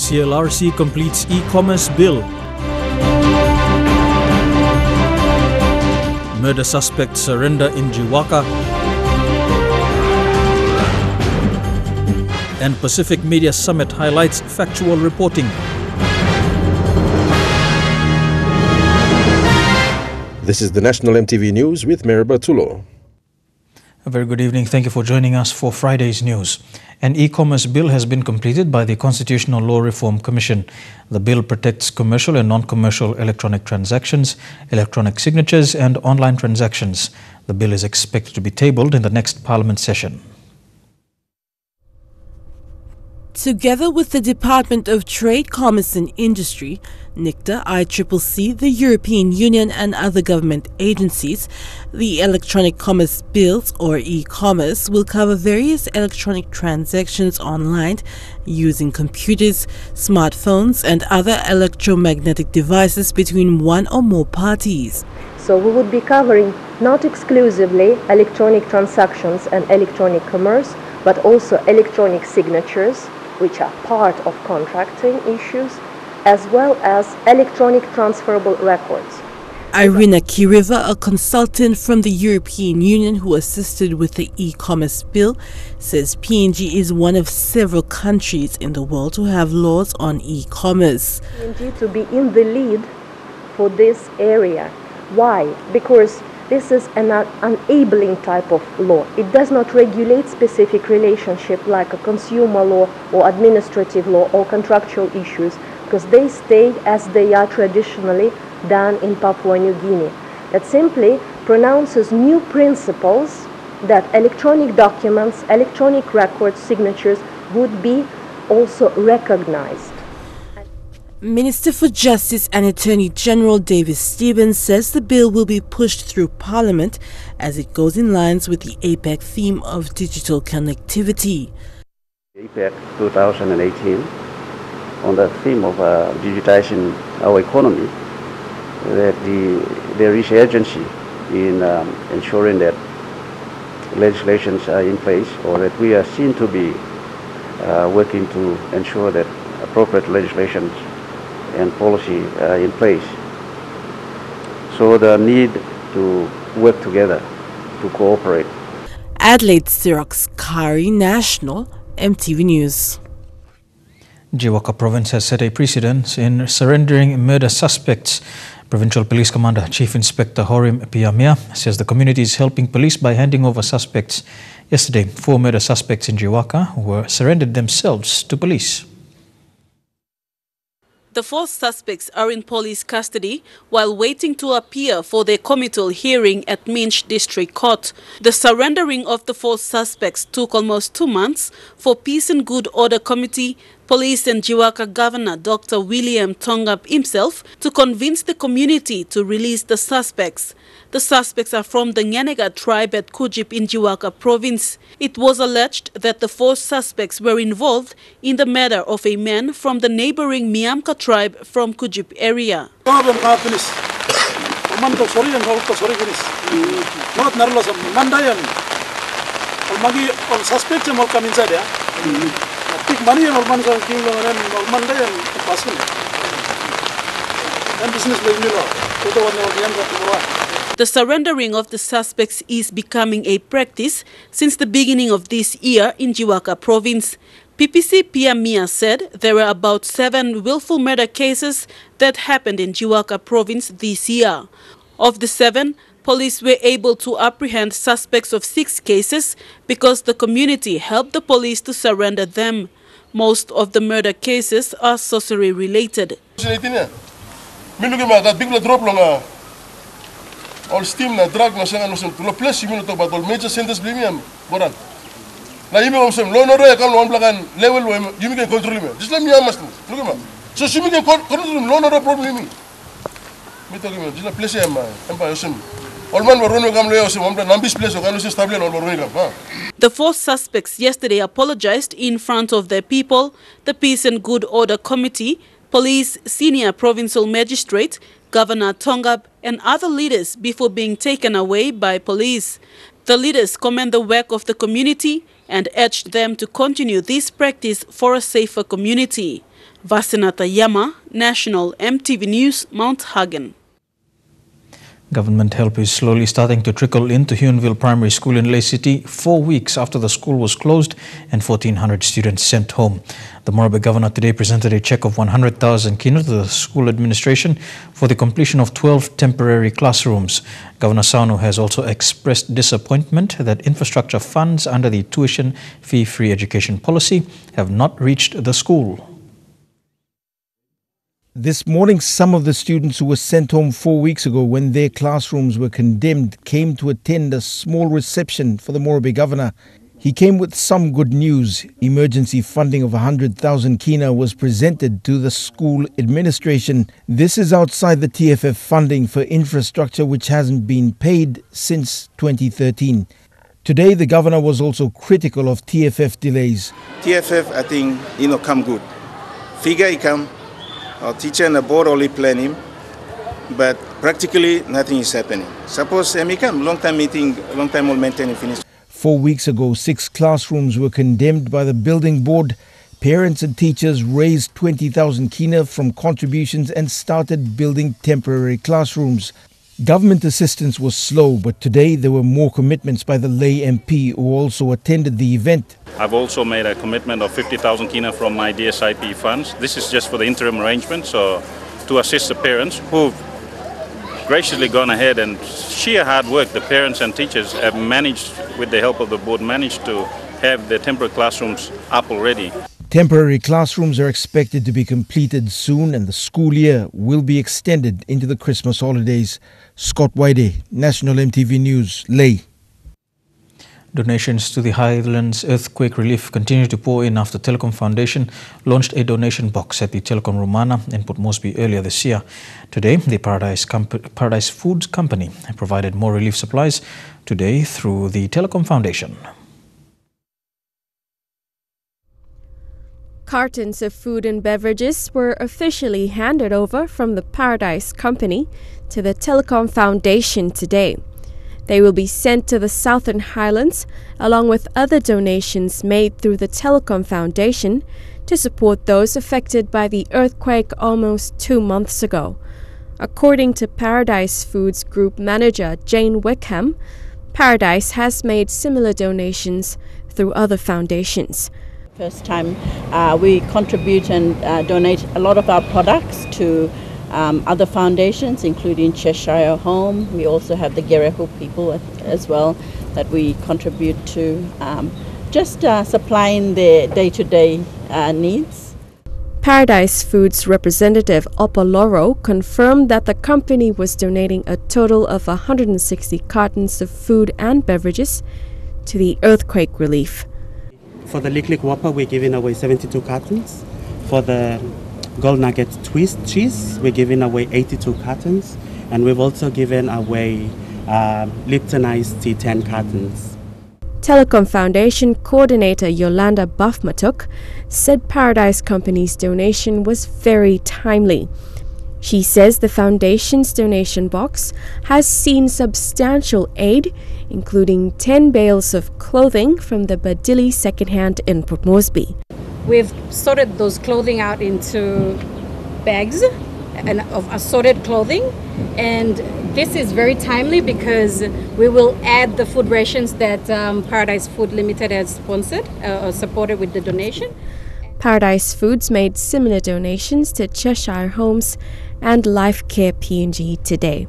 CLRC completes e-commerce bill. Murder suspect surrender in Jiwaka. And Pacific Media Summit highlights factual reporting. This is the National EMTV News with Meribah Tulo. A very good evening. Thank you for joining us for Friday's news. An e-commerce bill has been completed by the Constitutional Law Reform Commission. The bill protects commercial and non-commercial electronic transactions, electronic signatures and online transactions. The bill is expected to be tabled in the next Parliament session. Together with the Department of Trade, Commerce and Industry, NICTA, ICCC, the European Union and other government agencies, the Electronic Commerce Bills, or e-commerce, will cover various electronic transactions online using computers, smartphones and other electromagnetic devices between one or more parties. So we would be covering not exclusively electronic transactions and electronic commerce, but also electronic signatures, which are part of contracting issues, as well as electronic transferable records. Irina Kiriva, a consultant from the European Union who assisted with the e-commerce bill, says PNG is one of several countries in the world to have laws on e-commerce. PNG to be in the lead for this area. Why? Because this is an enabling type of law. It does not regulate specific relationship like a consumer law or administrative law or contractual issues, because they stay as they are traditionally done in Papua New Guinea. That simply pronounces new principles that electronic documents, electronic records, signatures would be also recognized. Minister for Justice and Attorney General David Stevens says the bill will be pushed through Parliament as it goes in lines with the APEC theme of digital connectivity. APEC 2018, on the theme of digitizing our economy, that there is urgency in ensuring that legislations are in place, or that we are seen to be working to ensure that appropriate legislations and policy in place. So the need to work together, to cooperate. Adelaide Xerox Kari, National EMTV News. Jiwaka province has set a precedent in surrendering murder suspects. Provincial Police Commander Chief Inspector Horim Piamia says the community is helping police by handing over suspects. Yesterday, 4 murder suspects in Jiwaka were surrendered themselves to police. The 4 suspects are in police custody while waiting to appear for their committal hearing at Minch District Court. The surrendering of the 4 suspects took almost 2 months for Peace and Good Order Committee, Police and Jiwaka Governor Dr. William Tongap himself to convince the community to release the suspects. The suspects are from the Nyanega tribe at Kujip in Jiwaka province. It was alleged that the 4 suspects were involved in the murder of a man from the neighboring Miamka tribe from Kujip area. The surrendering of the suspects is becoming a practice since the beginning of this year in Jiwaka province. PPC Piamia said there were about 7 willful murder cases that happened in Jiwaka province this year. Of the 7, police were able to apprehend suspects of 6 cases because the community helped the police to surrender them. Most of the murder cases are sorcery related. All steam na drug na sengan musem tulo plus minuto ba tol major sentence blimiam boran na yimi musem lo no re kan lo blagan level wo yimi ke control me disla mi amas nugo ma so simi ke control lo no problem mi to mi disla place am ba yosem all man wo rono gam lo yosem am da nambis place o kan stable no rono gam ha. The 4 suspects yesterday apologized in front of their people, the Peace and Good Order Committee, police, senior provincial magistrate, Governor Tongap and other leaders before being taken away by police. The leaders commend the work of the community and urged them to continue this practice for a safer community. Vasinata Yama, National EMTV News, Mount Hagen. Government help is slowly starting to trickle into Huonville Primary School in Ley City 4 weeks after the school was closed and 1,400 students sent home. The Morobe governor today presented a cheque of 100,000 kina to the school administration for the completion of 12 temporary classrooms. Governor Sanu has also expressed disappointment that infrastructure funds under the tuition fee-free education policy have not reached the school. This morning, some of the students who were sent home 4 weeks ago when their classrooms were condemned came to attend a small reception for the Morobe governor. He came with some good news. Emergency funding of 100,000 kina was presented to the school administration. This is outside the TFF funding for infrastructure which hasn't been paid since 2013. Today, the governor was also critical of TFF delays. TFF, I think, come good. Figure he come. Our teacher and the board only plan him, but practically nothing is happening. Suppose he come, long time meeting, long time will maintain and finish. 4 weeks ago, 6 classrooms were condemned by the building board. Parents and teachers raised 20,000 kina from contributions and started building temporary classrooms. Government assistance was slow, but today there were more commitments by the Ley MP who also attended the event. I've also made a commitment of 50,000 kina from my DSIP funds. This is just for the interim arrangement, so to assist the parents who've graciously gone ahead and sheer hard work. The parents and teachers have managed, with the help of the board, managed to have the temporary classrooms up already. Temporary classrooms are expected to be completed soon and the school year will be extended into the Christmas holidays. Scott Waide, National EMTV News, Ley. Donations to the Highlands earthquake relief continue to pour in after Telecom Foundation launched a donation box at the Telecom Romana in Port Moresby earlier this year. Today, the Paradise Foods Company provided more relief supplies today through the Telecom Foundation. Cartons of food and beverages were officially handed over from the Paradise Company to the Telecom Foundation today. They will be sent to the Southern Highlands along with other donations made through the Telecom Foundation to support those affected by the earthquake almost 2 months ago. According to Paradise Foods Group Manager Jane Wickham, Paradise has made similar donations through other foundations. First time we contribute and donate a lot of our products to other foundations, including Cheshire Home. We also have the Gerehu people as well that we contribute to, just supplying their day-to-day needs. Paradise Foods representative Opaloro confirmed that the company was donating a total of 160 cartons of food and beverages to the earthquake relief. For the Lick Lick Whopper, we're giving away 72 cartons. For the Gold Nugget Twist Cheese, we're giving away 82 cartons. And we've also given away Lipton Iced Tea 10 cartons. Telecom Foundation coordinator Yolanda Buffmatuk said Paradise Company's donation was very timely. She says the foundation's donation box has seen substantial aid, including 10 bales of clothing from the Badili secondhand in Port Moresby. We've sorted those clothing out into bags and of assorted clothing, and this is very timely because we will add the food rations that Paradise Food Limited has sponsored or supported with the donation. Paradise Foods made similar donations to Cheshire Homes and Life Care PNG today.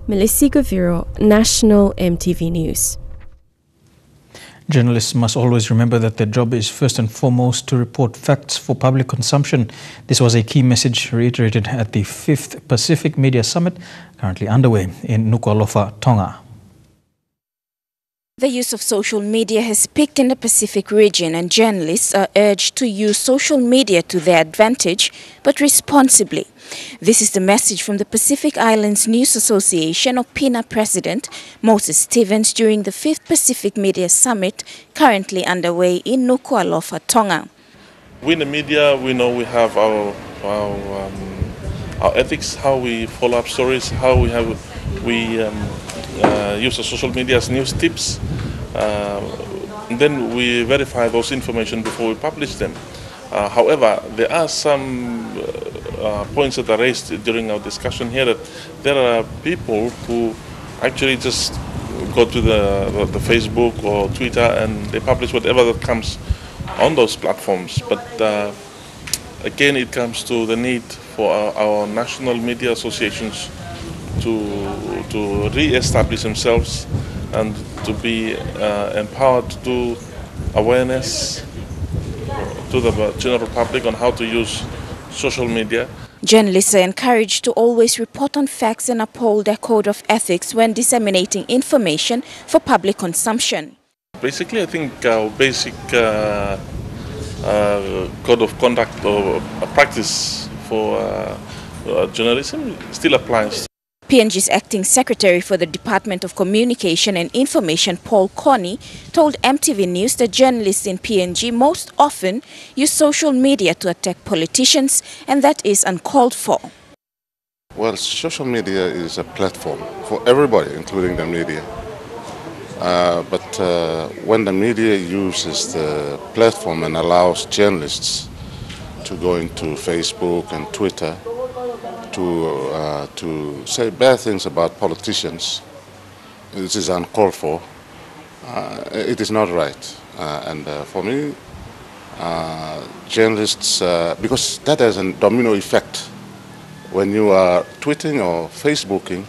Melissa Goviro, National EMTV News. Journalists must always remember that their job is first and foremost to report facts for public consumption. This was a key message reiterated at the 5th Pacific Media Summit, currently underway in Nuku'alofa, Tonga. The use of social media has peaked in the Pacific region, and journalists are urged to use social media to their advantage, but responsibly. This is the message from the Pacific Islands News Association of PINA President Moses Stevens during the 5th Pacific Media Summit, currently underway in Nuku'alofa, Tonga. We in the media, we know we have our ethics, how we follow up stories, how we use the social media as news tips. Then we verify those information before we publish them. However, there are some points that are raised during our discussion here that there are people who actually just go to the Facebook or Twitter and they publish whatever that comes on those platforms. But again, it comes to the need for our national media associations to re-establish themselves and to be empowered to do awareness to the general public on how to use social media. Journalists are encouraged to always report on facts and uphold their code of ethics when disseminating information for public consumption. Basically, I think our basic code of conduct or practice for journalism still applies. PNG's acting secretary for the Department of Communication and Information, Paul Connie, told MTV News that journalists in PNG most often use social media to attack politicians, and that is uncalled for. Well, social media is a platform for everybody, including the media. But when the media uses the platform and allows journalists to go into Facebook and Twitter to say bad things about politicians, this is uncalled for. It is not right. And for me, journalists, because that has a domino effect. When you are tweeting or Facebooking,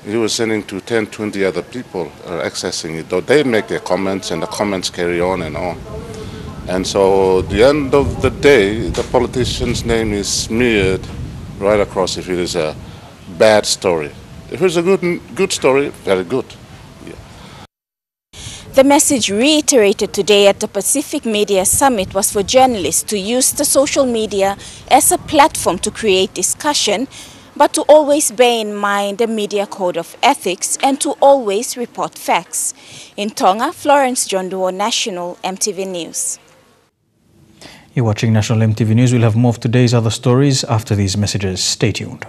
you are sending to 10, 20 other people are accessing it. Though they make their comments and the comments carry on and on. And so at the end of the day, the politician's name is smeared right across if it is a bad story. If it's a good story, very good. Yeah. The message reiterated today at the Pacific Media Summit was for journalists to use the social media as a platform to create discussion, but to always bear in mind the media code of ethics and to always report facts. In Tonga, Florence Jonduo, National MTV News. You're watching National MTV News. We'll have more of today's other stories after these messages. Stay tuned.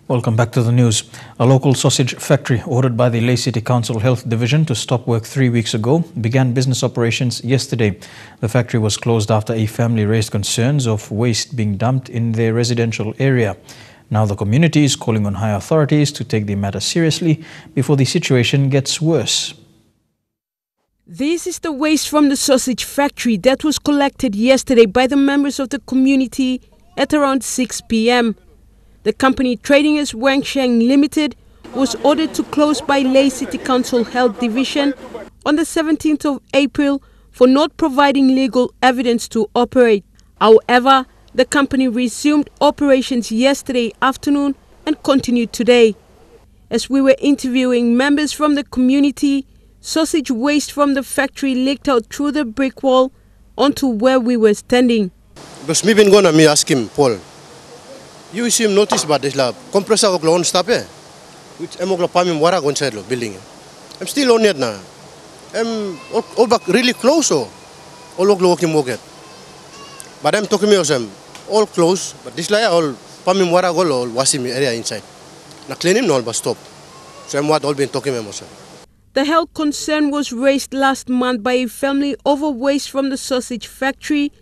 Welcome back to the news. A local sausage factory ordered by the Lae City Council Health Division to stop work 3 weeks ago began business operations yesterday. The factory was closed after a family raised concerns of waste being dumped in their residential area. Now the community is calling on high authorities to take the matter seriously before the situation gets worse. This is the waste from the sausage factory that was collected yesterday by the members of the community at around 6 p.m. The company trading as Wangsheng Limited was ordered to close by Lae City Council Health Division on the 17th of April for not providing legal evidence to operate. However, the company resumed operations yesterday afternoon and continued today. As we were interviewing members from the community, sausage waste from the factory leaked out through the brick wall onto where we were standing. Because me been gonna me ask him, Paul, you see him notice about this lab, compressor of on stop which I'm going to wara go inside the building. I'm still on it now. I'm all back really close, all walking market. But I'm talking about them all close, but this like all pamim wara go all washing area inside. Na clean him no but stop. So I'm what all been talking about. The health concern was raised last month by a family over waste from the sausage factory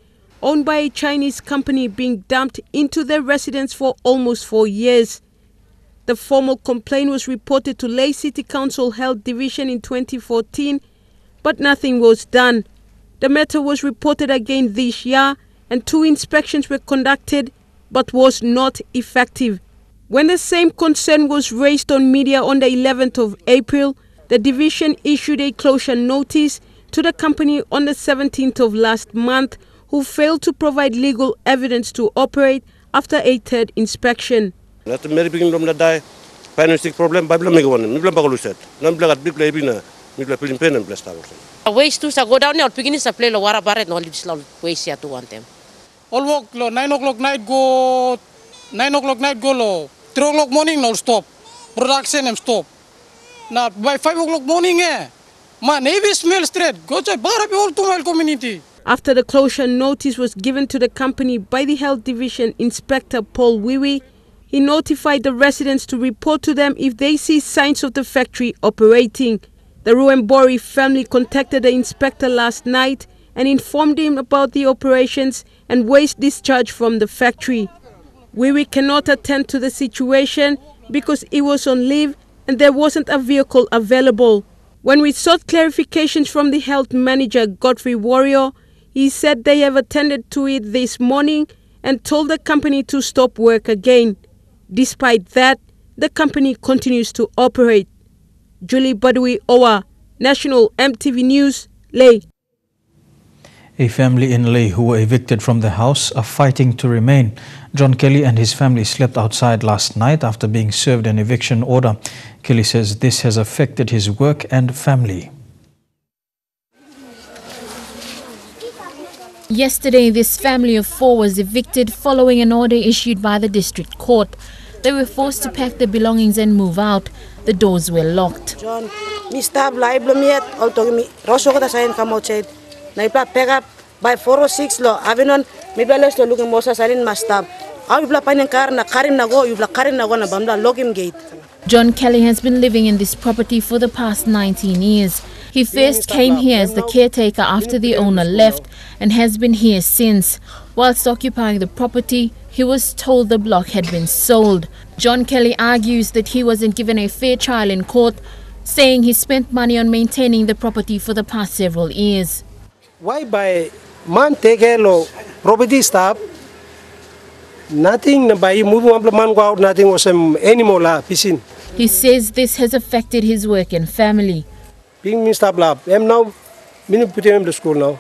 owned by a Chinese company being dumped into their residence for almost 4 years. The formal complaint was reported to Lae City Council Health Division in 2014, but nothing was done. The matter was reported again this year and 2 inspections were conducted, but was not effective. When the same concern was raised on media on the 11th of April, the division issued a closure notice to the company on the 17th of last month, who failed to provide legal evidence to operate after a 3rd inspection. At the very beginning from the die, financial problem, Bible make one, Mibla Baluset, Nambla big labin, Mibla Pilin Pen and Blessed House. Waste to go down there, beginning to play the water barret, no waste here to want them. All work, 9 o'clock night go, 9 o'clock night go low, 3 o'clock morning no stop, production and stop. Now by 5 o'clock morning, man, heavy smell straight, go to Barabi all to my community. After the closure notice was given to the company by the Health Division Inspector Paul Wiwi, he notified the residents to report to them if they see signs of the factory operating. The Ruembori family contacted the inspector last night and informed him about the operations and waste discharge from the factory. Wiwi cannot attend to the situation because he was on leave and there wasn't a vehicle available. When we sought clarifications from the health manager, Godfrey Warrior, he said they have attended to it this morning and told the company to stop work again. Despite that, the company continues to operate. Julie Badui Owa, National EMTV News, Leh. A family in Leh who were evicted from the house are fighting to remain. John Kelly and his family slept outside last night after being served an eviction order. Kelly says this has affected his work and family. Yesterday, this family of 4 was evicted following an order issued by the district court. They were forced to pack their belongings and move out. The doors were locked. John, me stab live yet. All talking me. Rosso got a come outside. Naipa pack up by 4 or 6 law. Avenon, maybe let's look at Mosa Salin must stab. How you play in car na Karin Nago, you play Karin Nago na Bamda, lock him gate. John Kelly has been living in this property for the past 19 years. He first came here as the caretaker after the owner left and has been here since. Whilst occupying the property, he was told the block had been sold. John Kelly argues that he wasn't given a fair trial in court, saying he spent money on maintaining the property for the past several years. Why by man take care of property stuff? Nothing by moving one man go out, nothing was anymore la fishing. He says this has affected his work and family. Being Mr. Blab, I'm now putting him to school now.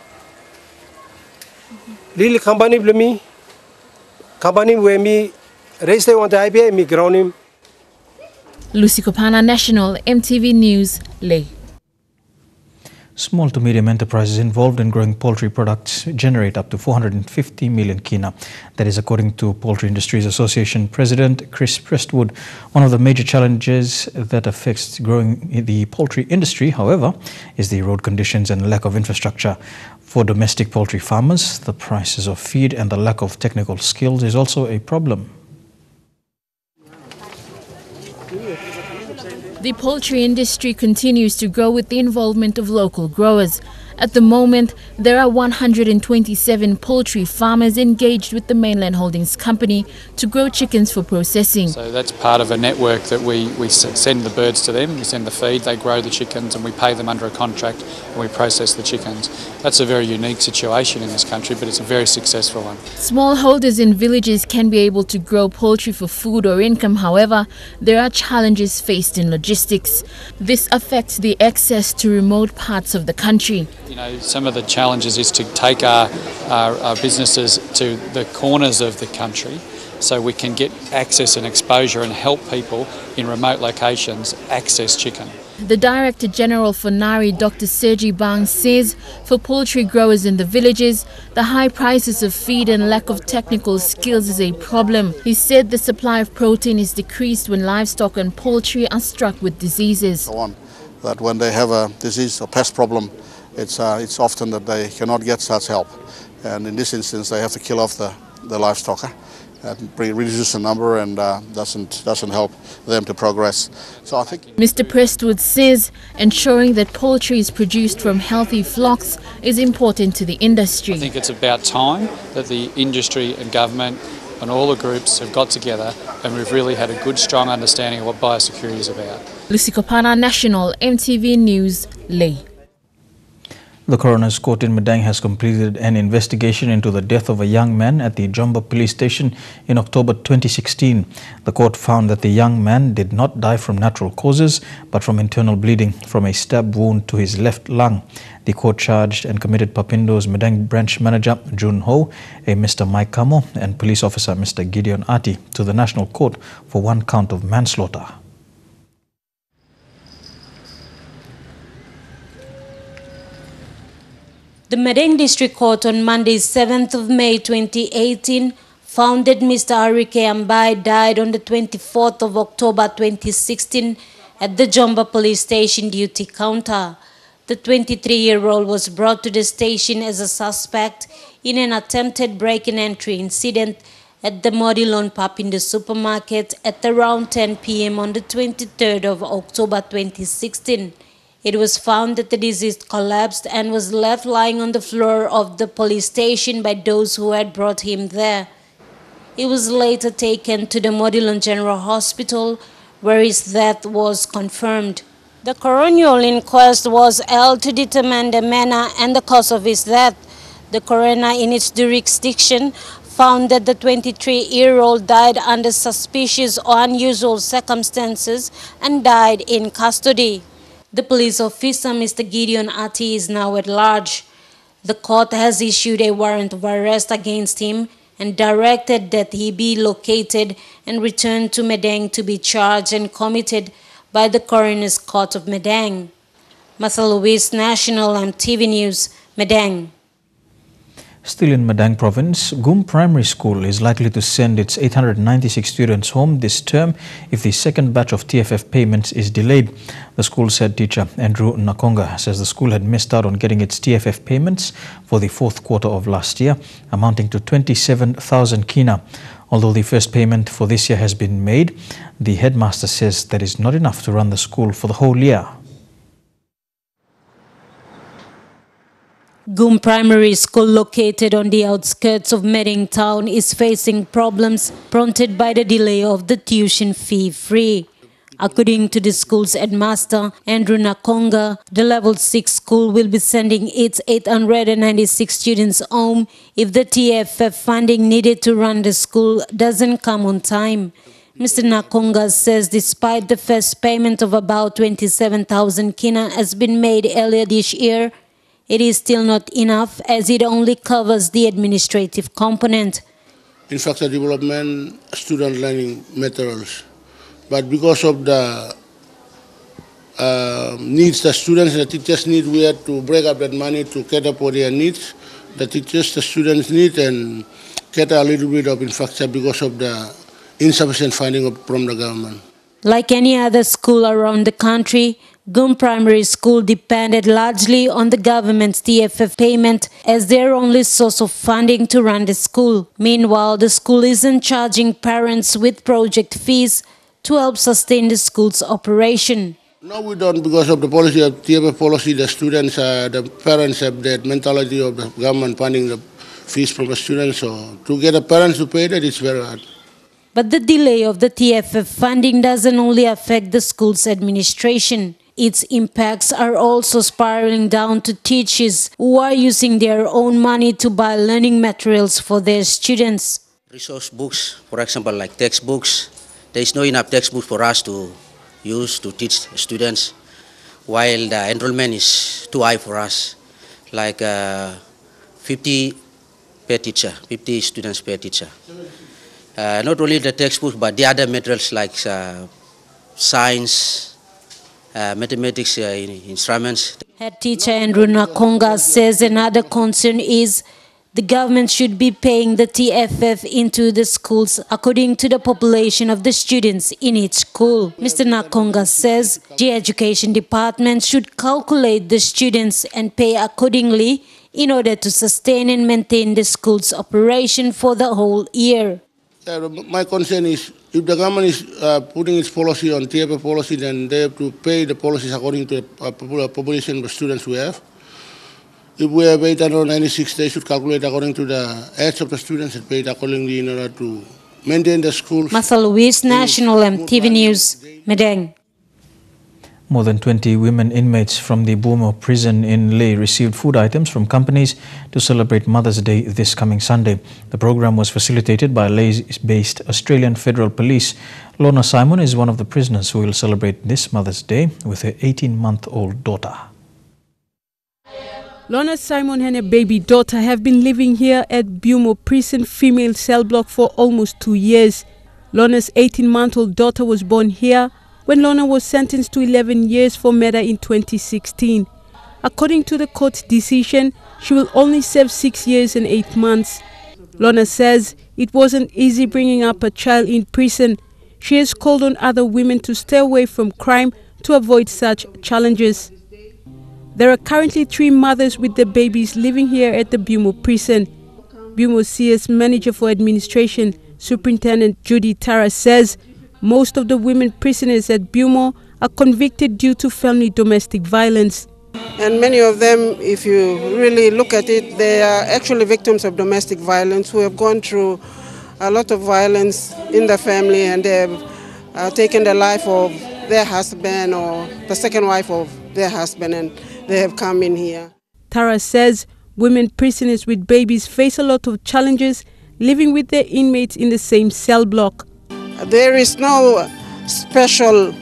Really company blame me. Company where me raised on the IPA, me ground him. Lucy Kopana, National EMTV News, Leh. Small to medium enterprises involved in growing poultry products generate up to 450 million kina. That is according to Poultry Industries Association President Chris Prestwood. One of the major challenges that affects growing the poultry industry, however, is the road conditions and lack of infrastructure. For domestic poultry farmers, the prices of feed and the lack of technical skills is also a problem. The poultry industry continues to grow with the involvement of local growers. At the moment, there are 127 poultry farmers engaged with the Mainland Holdings Company to grow chickens for processing. So that's part of a network that we send the birds to them, we send the feed, they grow the chickens and we pay them under a contract and we process the chickens. That's a very unique situation in this country, but it's a very successful one. Smallholders in villages can be able to grow poultry for food or income. However, there are challenges faced in logistics. This affects the access to remote parts of the country. You know, some of the challenges is to take our businesses to the corners of the country so we can get access and exposure and help people in remote locations access chicken. The Director General for NARI, Dr. Sergi Bang, says for poultry growers in the villages, the high prices of feed and lack of technical skills is a problem. He said the supply of protein is decreased when livestock and poultry are struck with diseases. That when they have a disease or pest problem, it's often that they cannot get such help, and in this instance they have to kill off the livestock and reduce the number, and doesn't help them to progress. So I think Mr. Prestwood says ensuring that poultry is produced from healthy flocks is important to the industry. I think it's about time that the industry and government and all the groups have got together and we've really had a good, strong understanding of what biosecurity is about. Lucy Kopana, National EMTV News, Leh. The coroner's court in Madang has completed an investigation into the death of a young man at the Jomba police station in October 2016. The court found that the young man did not die from natural causes, but from internal bleeding from a stab wound to his left lung. The court charged and committed Papindo's Madang branch manager Jun Ho, a Mr. Mike Kamo, and police officer Mr. Gideon Ati to the National Court for 1 count of manslaughter. The Madang District Court on Monday, 7th of May 2018, found that Mr. Arike Ambai died on the 24th of October 2016 at the Jomba Police Station duty counter. The 23-year-old was brought to the station as a suspect in an attempted break-in entry incident at the Modilon pub in the supermarket at around 10 p.m. on the 23rd of October 2016. It was found that the deceased collapsed and was left lying on the floor of the police station by those who had brought him there. He was later taken to the Modilon General Hospital, where his death was confirmed. The coronial inquest was held to determine the manner and the cause of his death. The coroner in its jurisdiction found that the 23-year-old died under suspicious or unusual circumstances and died in custody. The police officer, Mr. Gideon Ati, is now at large. The court has issued a warrant of arrest against him and directed that he be located and returned to Medang to be charged and committed by the Coroner's Court of Medang. Martha Louise, National EMTV News, Medang. Still in Medang Province, Gum Primary School is likely to send its 896 students home this term if the second batch of TFF payments is delayed. The school's head teacher, Andrew Nakonga, says the school had missed out on getting its TFF payments for the fourth quarter of last year, amounting to 27,000 kina. Although the first payment for this year has been made, the headmaster says that is not enough to run the school for the whole year. Gum Primary School, located on the outskirts of Medang town, is facing problems prompted by the delay of the tuition fee free. According to the school's headmaster, Andrew Nakonga, the Level 6 school will be sending its 896 students home if the TFF funding needed to run the school doesn't come on time. Mr. Nakonga says despite the first payment of about 27,000 kina has been made earlier this year, it is still not enough as it only covers the administrative component. Infrastructure development, student learning materials. But because of the needs the students and the teachers need, we had to break up that money to cater for their needs. The teachers, the students need, and cater a little bit of infrastructure because of the insufficient funding from the government. Like any other school around the country, Gum Primary School depended largely on the government's TFF payment as their only source of funding to run the school. Meanwhile, the school isn't charging parents with project fees to help sustain the school's operation. No, we don't, because of the policy of TFF policy. The students, the parents have that mentality of the government funding the fees from the students. So to get the parents to pay that is very hard. But the delay of the TFF funding doesn't only affect the school's administration. Its impacts are also spiraling down to teachers who are using their own money to buy learning materials for their students. Resource books, for example, like textbooks, there is no enough textbooks for us to use to teach students, while the enrollment is too high for us, like 50 per teacher, 50 students per teacher. Not only the textbooks, but the other materials like science, mathematics instruments. Head teacher Andrew Nakonga says another concern is the government should be paying the TFF into the schools according to the population of the students in each school. Mr. Nakonga says the education department should calculate the students and pay accordingly in order to sustain and maintain the school's operation for the whole year. My concern is if the government is putting its policy on TFF policy, then they have to pay the policies according to the population of students we have. If we have 896, they should calculate according to the age of the students and pay it accordingly in order to maintain the schools. Martha Louise, National EMTV News, Medang. More than 20 women inmates from the Burma prison in Leh received food items from companies to celebrate Mother's Day this coming Sunday. The program was facilitated by Leh-based Australian Federal Police. Lorna Simon is one of the prisoners who will celebrate this Mother's Day with her 18-month-old daughter. Lorna Simon and her baby daughter have been living here at Burma prison female cell block for almost 2 years. Lorna's 18-month-old daughter was born here when Lorna was sentenced to 11 years for murder in 2016. According to the court's decision, she will only serve 6 years and 8 months. Lorna says it wasn't easy bringing up a child in prison. She has called on other women to stay away from crime to avoid such challenges. There are currently 3 mothers with their babies living here at the Bumo prison. Bumo CS Manager for Administration, Superintendent Judy Tara, says most of the women prisoners at Bumo are convicted due to family domestic violence. And many of them, if you really look at it, they are actually victims of domestic violence who have gone through a lot of violence in the family, and they have taken the life of their husband or the second wife of their husband, and they have come in here. Tara says women prisoners with babies face a lot of challenges living with their inmates in the same cell block. There is no special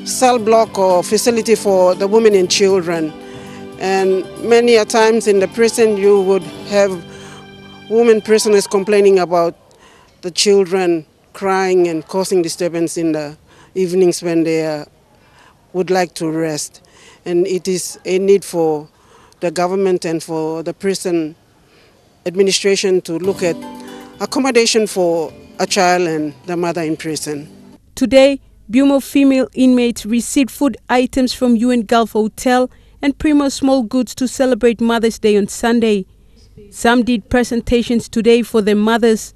cell block or facility for the women and children. And many a times in the prison you would have women prisoners complaining about the children crying and causing disturbance in the evenings when they would like to rest. And it is a need for the government and for the prison administration to look at accommodation for a child and the mother in prison. Today, Bumo female inmates received food items from UN Gulf Hotel and Primo Small Goods to celebrate Mother's Day on Sunday. Some did presentations today for their mothers.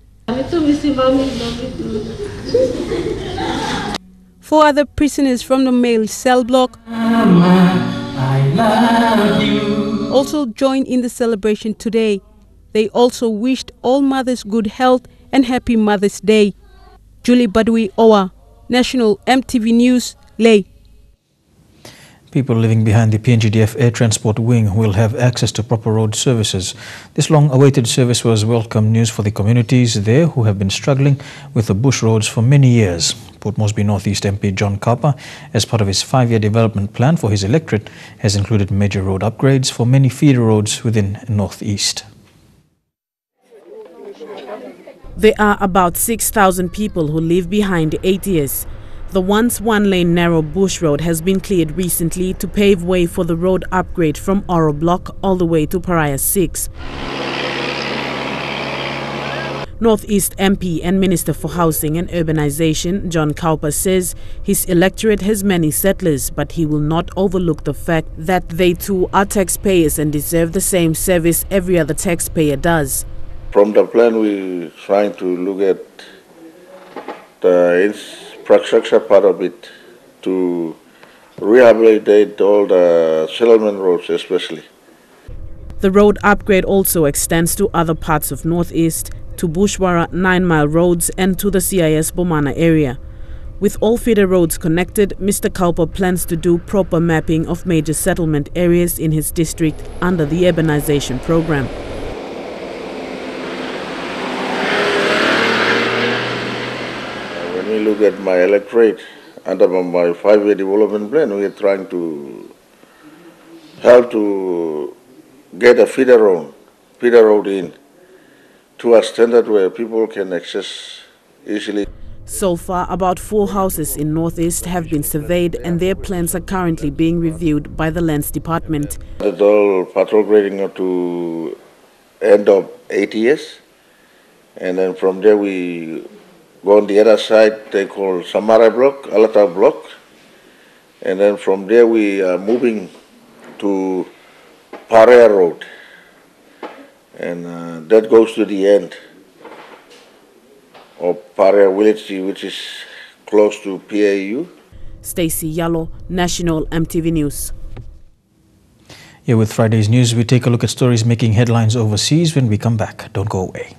4 other prisoners from the male cell block also joined in the celebration today. They also wished all mothers good health and happy Mother's Day. Julie Badui Owa, National EMTV News, Leh. People living behind the PNGDF Air Transport Wing will have access to proper road services. This long-awaited service was welcome news for the communities there who have been struggling with the bush roads for many years. Port Moresby North East MP John Kaupa, as part of his 5-year development plan for his electorate, has included major road upgrades for many feeder roads within North East. There are about 6,000 people who live behind ATS. The once one-lane narrow bush road has been cleared recently to pave way for the road upgrade from Oro Block all the way to Pariah 6. North East MP and Minister for Housing and Urbanization, John Kaupa, says his electorate has many settlers, but he will not overlook the fact that they too are taxpayers and deserve the same service every other taxpayer does. From the plan, we're trying to look at the infrastructure part of it to rehabilitate all the settlement roads especially. The road upgrade also extends to other parts of North East, to Bushwara 9-mile roads and to the CIS Bomana area. With all feeder roads connected, Mr. Kaupa plans to do proper mapping of major settlement areas in his district under the urbanization program. When we look at my electorate, under my 5-year development plan, we are trying to help to get a feeder road in to a standard where people can access easily. So far, about 4 houses in North East have been surveyed and their plans are currently being reviewed by the Lands Department. It's all patrol grading up to end of 8 years, and then from there we go on the other side, they call Samara Block, Alata Block, and then from there we are moving to Parea Road, and that goes to the end of Parea Village, which is close to PAU. Stacey Yallo, National EMTV News. Here with Friday's news, we take a look at stories making headlines overseas when we come back. Don't go away.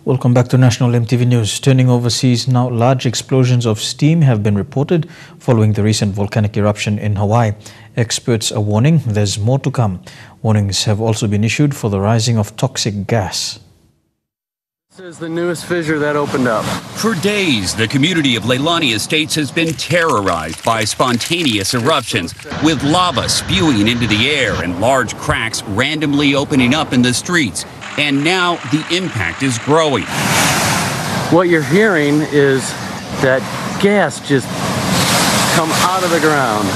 Welcome back to National EMTV News. Turning overseas now, large explosions of steam have been reported following the recent volcanic eruption in Hawaii. Experts are warning there's more to come. Warnings have also been issued for the rising of toxic gas. This is the newest fissure that opened up. For days, the community of Leilani Estates has been terrorized by spontaneous eruptions, with lava spewing into the air and large cracks randomly opening up in the streets. And now the impact is growing. What you're hearing is that gas just come out of the ground.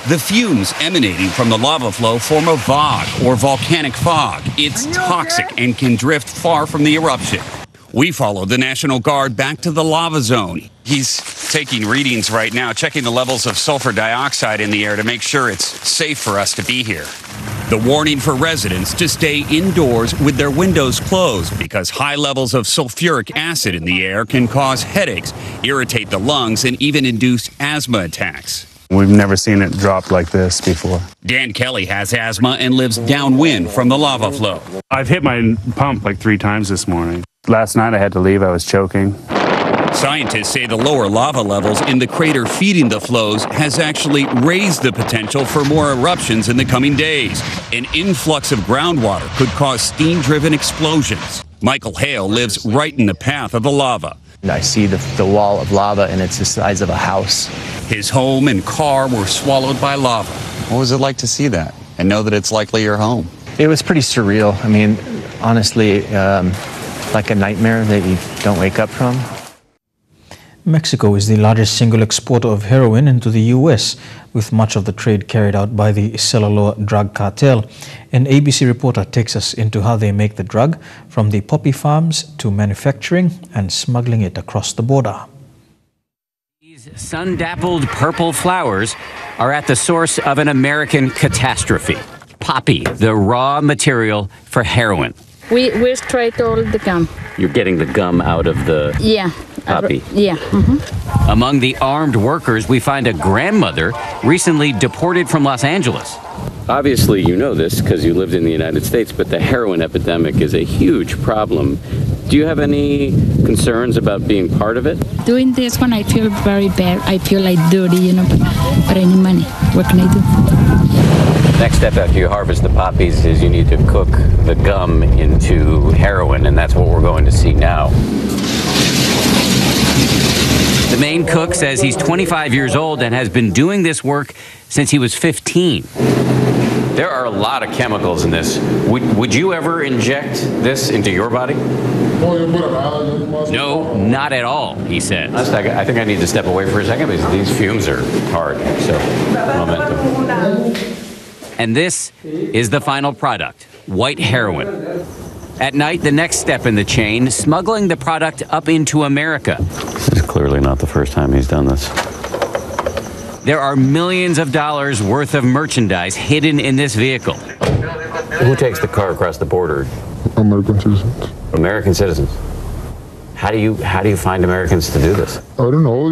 The fumes emanating from the lava flow form a VOG, or volcanic fog. It's toxic and can drift far from the eruption. We followed the National Guard back to the lava zone. He's taking readings right now, checking the levels of sulfur dioxide in the air to make sure it's safe for us to be here. The warning for residents to stay indoors with their windows closed because high levels of sulfuric acid in the air can cause headaches, irritate the lungs, and even induce asthma attacks. We've never seen it drop like this before. Dan Kelly has asthma and lives downwind from the lava flow. I've hit my pump like 3 times this morning. Last night I had to leave, I was choking. Scientists say the lower lava levels in the crater feeding the flows has actually raised the potential for more eruptions in the coming days. An influx of groundwater could cause steam-driven explosions. Michael Hale lives right in the path of the lava. I see the wall of lava, and it's the size of a house. His home and car were swallowed by lava. What was it like to see that and know that it's likely your home? It was pretty surreal. I mean, honestly, like a nightmare that you don't wake up from. Mexico is the largest single exporter of heroin into the U.S., with much of the trade carried out by the Sinaloa drug cartel. An ABC reporter takes us into how they make the drug, from the poppy farms to manufacturing and smuggling it across the border. These sun-dappled purple flowers are at the source of an American catastrophe. Poppy, the raw material for heroin. We straight all the gum. You're getting the gum out of the poppy. Yeah. Among the armed workers, we find a grandmother recently deported from Los Angeles. Obviously, you know this because you lived in the United States, but the heroin epidemic is a huge problem. Do you have any concerns about being part of it? Doing this one, I feel very bad. I feel like dirty, but I need money. What can I do? Next step after you harvest the poppies is you need to cook the gum into heroin, and that's what we're going to see now. The main cook says he's 25 years old and has been doing this work since he was 15. There are a lot of chemicals in this. Would you ever inject this into your body? No, not at all, he said. I think I need to step away for a second because these fumes are hard. So, momentum. And this is the final product, white heroin. At night, the next step in the chain, smuggling the product up into America. This is clearly not the first time he's done this. There are millions of dollars worth of merchandise hidden in this vehicle. Who takes the car across the border? American citizens. American citizens. How do you find Americans to do this? I don't know.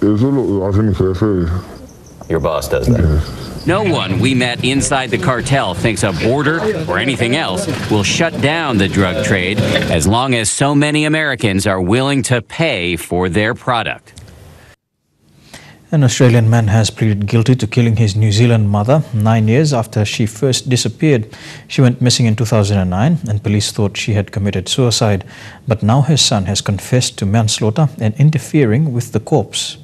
Eso lo hace mi jefe. Your boss does that? Yes. No one we met inside the cartel thinks a border or anything else will shut down the drug trade as long as so many Americans are willing to pay for their product. An Australian man has pleaded guilty to killing his New Zealand mother 9 years after she first disappeared. She went missing in 2009 and police thought she had committed suicide. But now her son has confessed to manslaughter and interfering with the corpse.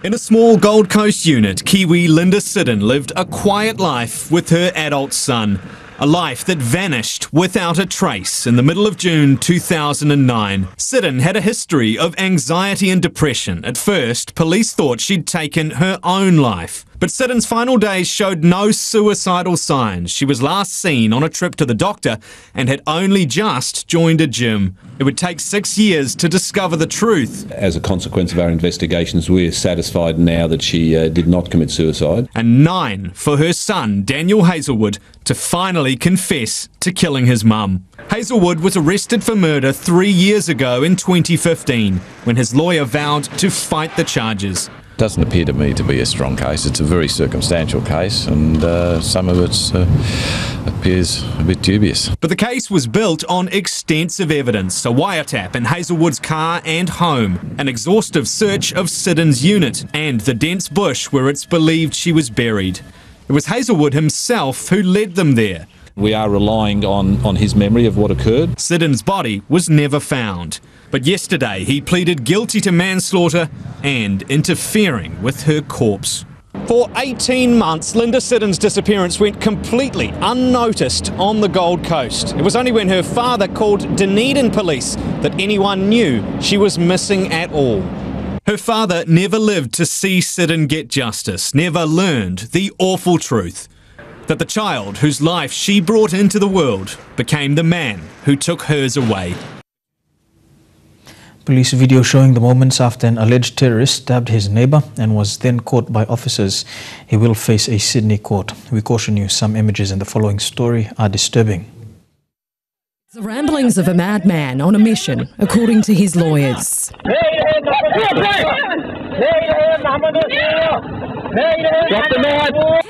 In a small Gold Coast unit, Kiwi Linda Siddon lived a quiet life with her adult son. A life that vanished without a trace in the middle of June 2009. Siddon had a history of anxiety and depression. At first, police thought she'd taken her own life. But Siddon's final days showed no suicidal signs. She was last seen on a trip to the doctor and had only just joined a gym. It would take 6 years to discover the truth. As a consequence of our investigations, we're satisfied now that she did not commit suicide. And 9 for her son, Daniel Hazelwood, to finally confess to killing his mum. Hazelwood was arrested for murder 3 years ago in 2015, when his lawyer vowed to fight the charges. Doesn't appear to me to be a strong case. It's a very circumstantial case, and some of it appears a bit dubious. But the case was built on extensive evidence, a wiretap in Hazelwood's car and home, an exhaustive search of Siddon's unit, and the dense bush where it's believed she was buried. It was Hazelwood himself who led them there. We are relying on his memory of what occurred. Siddon's body was never found. But yesterday he pleaded guilty to manslaughter and interfering with her corpse. For 18 months, Linda Siddon's disappearance went completely unnoticed on the Gold Coast. It was only when her father called Dunedin police that anyone knew she was missing at all. Her father never lived to see Siddon get justice, never learned the awful truth. that the child whose life she brought into the world became the man who took hers away. Police video showing the moments after an alleged terrorist stabbed his neighbour and was then caught by officers. He will face a Sydney court. We caution you, some images in the following story are disturbing. The ramblings of a madman on a mission, according to his lawyers.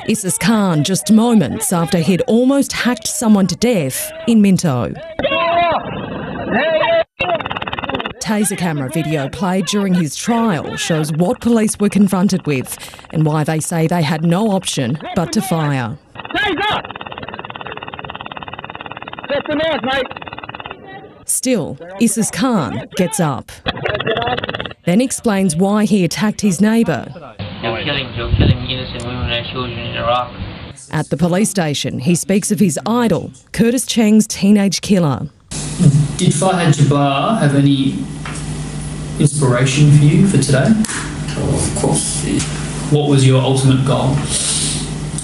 Isis Khan just moments after he'd almost hacked someone to death in Minto. Taser camera video played during his trial shows what police were confronted with and why they say they had no option but to fire. Still, Isis Khan gets up, then explains why he attacked his neighbour. They're killing innocent women and children in Iraq. At the police station, he speaks of his idol, Curtis Cheng's teenage killer. Did Farhad Jabbar have any inspiration for you for today? Oh, of course. What was your ultimate goal?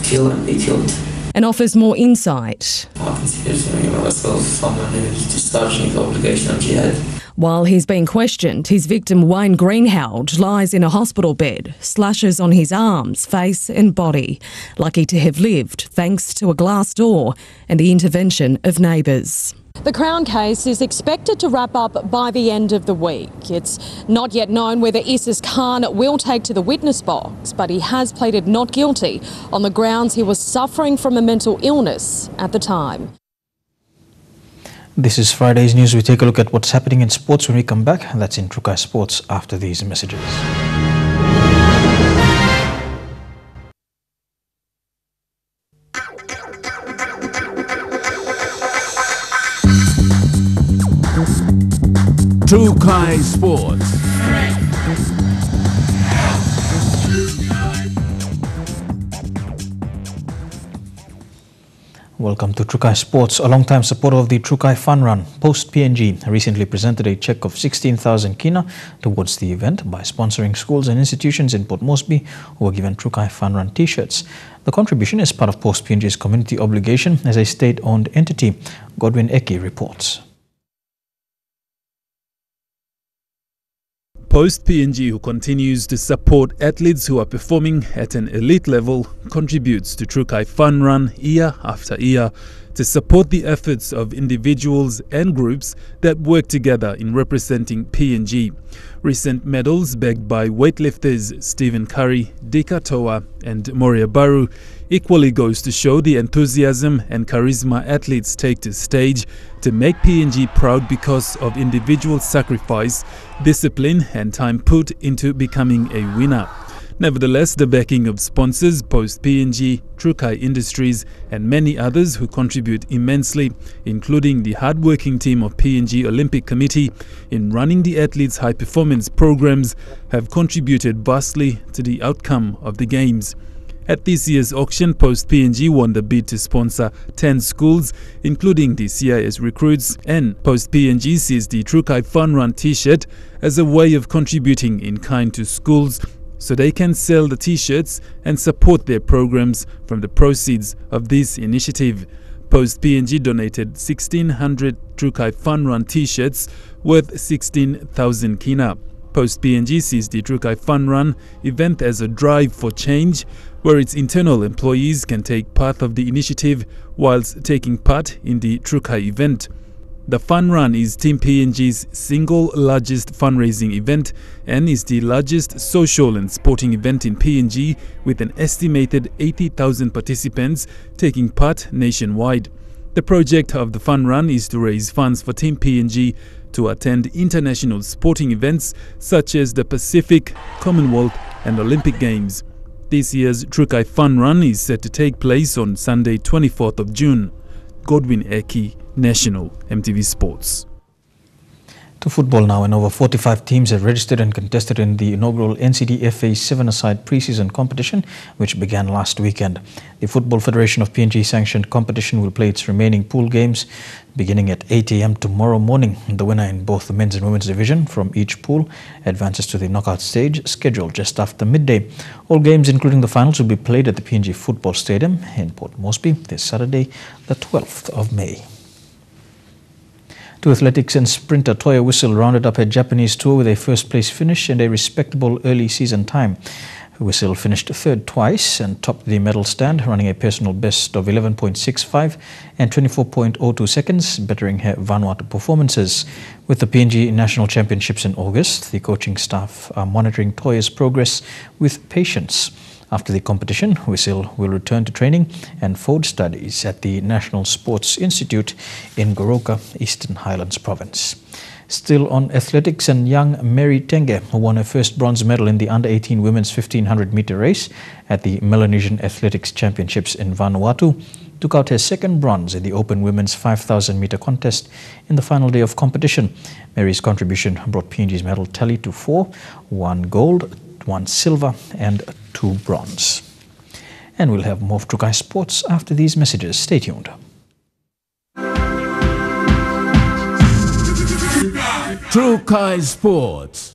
Kill and be killed. And offers more insight. I consider myself someone who's discharging his obligation of jihad. While he's being questioned, his victim Wayne Greenhalgh lies in a hospital bed, slashes on his arms, face and body. Lucky to have lived thanks to a glass door and the intervention of neighbours. The Crown case is expected to wrap up by the end of the week. It's not yet known whether Isis Khan will take to the witness box, but he has pleaded not guilty on the grounds he was suffering from a mental illness at the time. This is Friday's news. We take a look at what's happening in sports when we come back. That's in Trukai Sports after these messages. Trukai Sports. Welcome to Trukai Sports. A long-time supporter of the Trukai Fun Run, Post PNG recently presented a cheque of 16,000 kina towards the event by sponsoring schools and institutions in Port Moresby who were given Trukai Fun Run t-shirts. The contribution is part of Post PNG's community obligation as a state-owned entity. Godwin Eki reports. Post PNG, who continues to support athletes who are performing at an elite level, contributes to Trukai Fun Run year after year to support the efforts of individuals and groups that work together in representing PNG. Recent medals bagged by weightlifters Stephen Curry, Dika Toa and Moria Baru equally goes to show the enthusiasm and charisma athletes take to stage to make PNG proud because of individual sacrifice, discipline and time put into becoming a winner. Nevertheless, the backing of sponsors, Post PNG, Trukai Industries and many others who contribute immensely, including the hard-working team of PNG Olympic Committee in running the athletes' high-performance programs, have contributed vastly to the outcome of the Games. At this year's auction, Post PNG won the bid to sponsor 10 schools, including the CIS recruits, and Post PNG sees the Trukai Fun Run t-shirt as a way of contributing in kind to schools so they can sell the t-shirts and support their programs from the proceeds of this initiative. Post PNG donated 1,600 Trukai Fun Run t-shirts worth 16,000 kina. Post PNG sees the Trukai Fun Run event as a drive for change, where its internal employees can take part of the initiative whilst taking part in the Trukai event. The Fun Run is Team PNG's single largest fundraising event and is the largest social and sporting event in PNG, with an estimated 80,000 participants taking part nationwide. The project of the Fun Run is to raise funds for Team PNG to attend international sporting events such as the Pacific, Commonwealth and Olympic Games. This year's Trukai Fun Run is set to take place on Sunday 24th of June. Godwin Eki, National EMTV Sports. To football now, and over 45 teams have registered and contested in the inaugural NCDFA 7-a-side pre-season competition, which began last weekend. The Football Federation of PNG sanctioned competition will play its remaining pool games beginning at 8 a.m. tomorrow morning. The winner in both the men's and women's division from each pool advances to the knockout stage, scheduled just after midday. All games, including the finals, will be played at the PNG Football Stadium in Port Moresby this Saturday, the 12th of May. Two athletics and sprinter Toya Whistle rounded up her Japanese tour with a first-place finish and a respectable early season time. Whistle finished third twice and topped the medal stand, running a personal best of 11.65 and 24.02 seconds, bettering her Vanuatu performances. With the PNG National Championships in August, the coaching staff are monitoring Toya's progress with patience. After the competition, Whistle will return to training and forward studies at the National Sports Institute in Goroka, Eastern Highlands Province. Still on athletics, and young Mary Tenge, who won her first bronze medal in the under-18 women's 1500-meter race at the Melanesian Athletics Championships in Vanuatu, took out her second bronze in the open women's 5,000-meter contest in the final day of competition. Mary's contribution brought PNG's medal tally to 4, 1 gold, 1 silver and 2 bronze. And we'll have more of Trukai Sports after these messages. Stay tuned. Trukai Sports.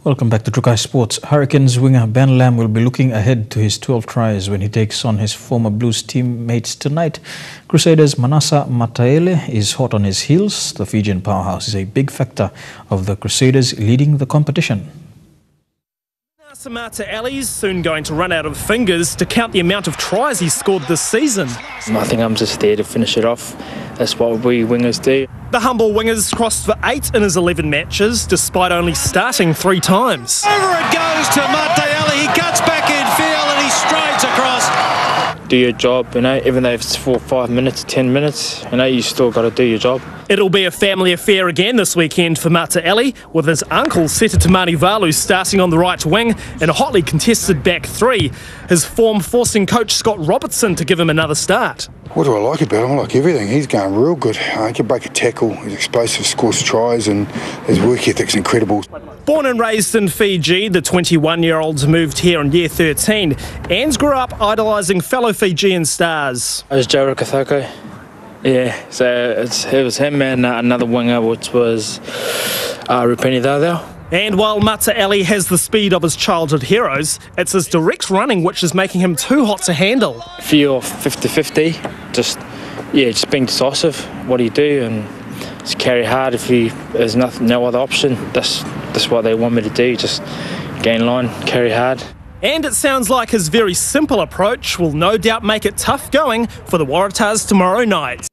Welcome back to Trukai Sports. Hurricanes winger Ben Lam will be looking ahead to his 12 tries when he takes on his former Blues teammates tonight. Crusaders' Manasa Mataele is hot on his heels. The Fijian powerhouse is a big factor of the Crusaders leading the competition. Mataele's soon going to run out of fingers to count the amount of tries he's scored this season. I think I'm just there to finish it off. That's what we wingers do. The humble wingers crossed for 8 in his 11 matches, despite only starting 3 times. Over it goes to Mataele. He cuts back in field and he strides across. Do your job, even though it's for 5 minutes, 10 minutes, you still got to do your job. It'll be a family affair again this weekend for Mataele, with his uncle Seta Tamani-Valu starting on the right wing in a hotly contested back 3. His form forcing coach Scott Robertson to give him another start. What do I like about him? I like everything. He's going real good. He can break a tackle, he's explosive, scores tries, and his work ethic's incredible. Born and raised in Fiji, the 21-year-old moved here in year 13 and grew up idolising fellow Fijian stars. It was Jiwaka Thoko. Yeah, so it was him and another winger, which was Rupeni Dadao. And while Mataele has the speed of his childhood heroes, it's his direct running which is making him too hot to handle. Feel 50-50, just being decisive. What do you do? And just carry hard if there's no other option. That's what they want me to do, just gain line, carry hard. And it sounds like his very simple approach will no doubt make it tough going for the Waratahs tomorrow night.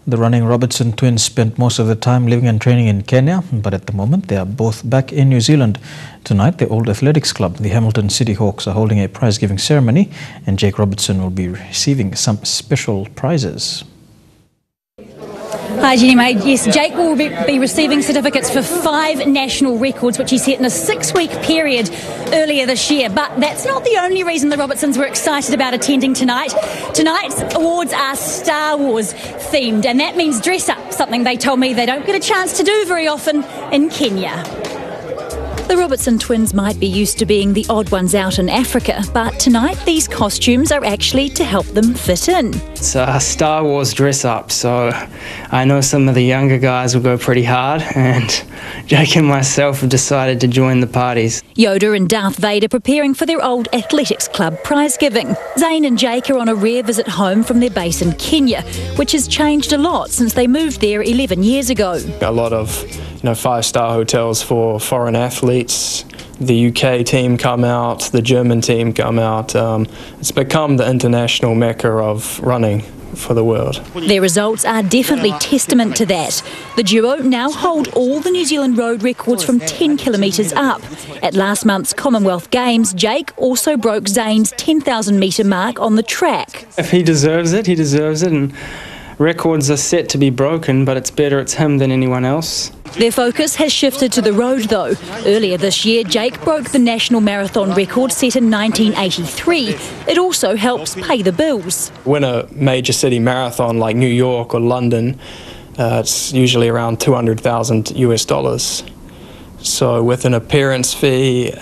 The running Robertson twins spent most of the time living and training in Kenya, but at the moment they are both back in New Zealand. Tonight, the old athletics club, the Hamilton City Hawks, are holding a prize-giving ceremony, and Jake Robertson will be receiving some special prizes. Hi Jenny mate. Yes, Jake will be receiving certificates for 5 national records, which he set in a 6-week period earlier this year. But that's not the only reason the Robertsons were excited about attending tonight. Tonight's awards are Star Wars themed, and that means dress up, something they told me they don't get a chance to do very often in Kenya. The Robertson twins might be used to being the odd ones out in Africa, but tonight these costumes are actually to help them fit in. It's a Star Wars dress up, so I know some of the younger guys will go pretty hard, and Jake and myself have decided to join the parties. Yoda and Darth Vader preparing for their old athletics club prize giving. Zane and Jake are on a rare visit home from their base in Kenya, which has changed a lot since they moved there 11 years ago. A lot of 5-star hotels for foreign athletes. The UK team come out, the German team come out. It's become the international mecca of running for the world. Their results are definitely testament to that. The duo now hold all the New Zealand road records from 10 kilometres up. At last month's Commonwealth Games, Jake also broke Zane's 10,000 metre mark on the track. If he deserves it, he deserves it. And records are set to be broken, but it's better it's him than anyone else. Their focus has shifted to the road though. Earlier this year, Jake broke the national marathon record set in 1983. It also helps pay the bills. Win a major city marathon like New York or London, It's usually around 200,000 US dollars. So with an appearance fee,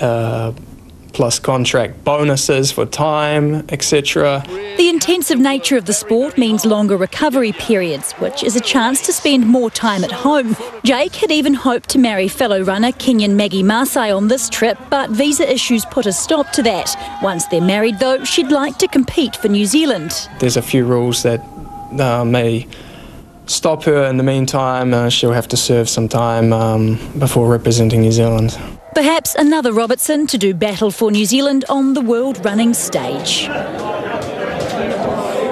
plus contract bonuses for time, etc. The intensive nature of the sport means longer recovery periods, which is a chance to spend more time at home. Jake had even hoped to marry fellow runner Kenyan Maggie Masai on this trip, but visa issues put a stop to that. Once they're married, though, she'd like to compete for New Zealand. There's a few rules that may stop her in the meantime. She'll have to serve some time before representing New Zealand. Perhaps another Robertson to do battle for New Zealand on the world running stage.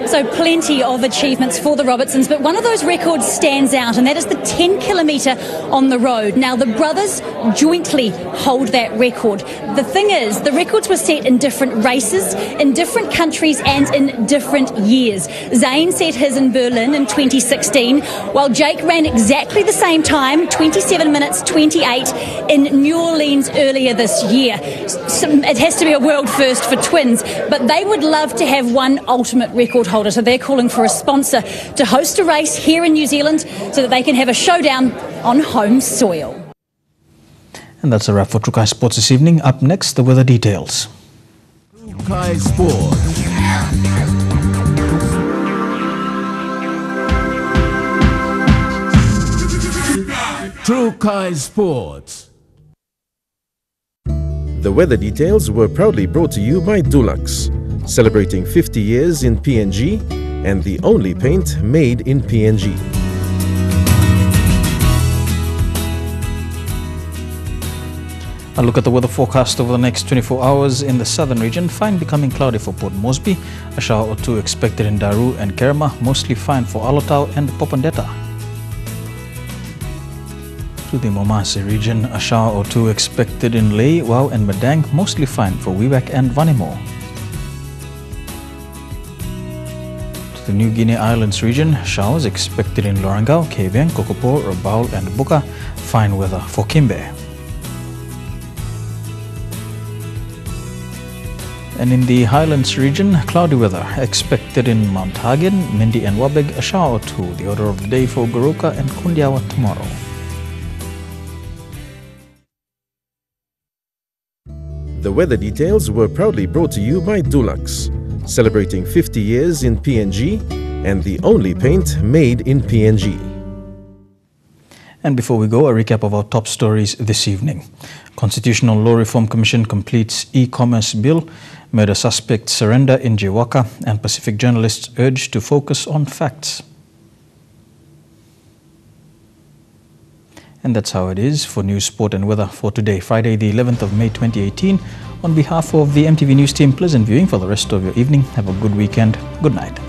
So plenty of achievements for the Robertsons, but one of those records stands out, and that is the 10 kilometre on the road. Now, the brothers jointly hold that record. The thing is, the records were set in different races, in different countries and in different years. Zane set his in Berlin in 2016, while Jake ran exactly the same time, 27 minutes 28, in New Orleans earlier this year. So it has to be a world first for twins, but they would love to have one ultimate record holder. So they're calling for a sponsor to host a race here in New Zealand so that they can have a showdown on home soil. And that's a wrap for Trukai Sports this evening. Up next, the weather details. Trukai Sports. Trukai Sports. The weather details were proudly brought to you by Dulux, celebrating 50 years in PNG and the only paint made in PNG. A look at the weather forecast over the next 24 hours in the southern region. Fine becoming cloudy for Port Moresby. A shower or two expected in Daru and Kerma. Mostly fine for Alotau and Popondetta. To the Momase region, a shower or two expected in Lae, Wau and Madang. Mostly fine for Wewak and Vanimo. The New Guinea Islands region, showers expected in Lorangau, Keviang, Kokopo, Rabaul and Buka. Fine weather for Kimbe. And in the Highlands region, cloudy weather expected in Mount Hagen, Mindy and Wabeg. A shower or two. The order of the day for Goroka and Kundiawa tomorrow. The weather details were proudly brought to you by Dulux, celebrating 50 years in PNG and the only paint made in PNG. And before we go, a recap of our top stories this evening. Constitutional Law Reform Commission completes e-commerce bill, murder suspect surrender in Jiwaka, and Pacific journalists urged to focus on facts. And that's how it is for news, sport and weather for today, Friday the 11th of May 2018. On behalf of the EMTV News team, pleasant viewing for the rest of your evening. Have a good weekend. Good night.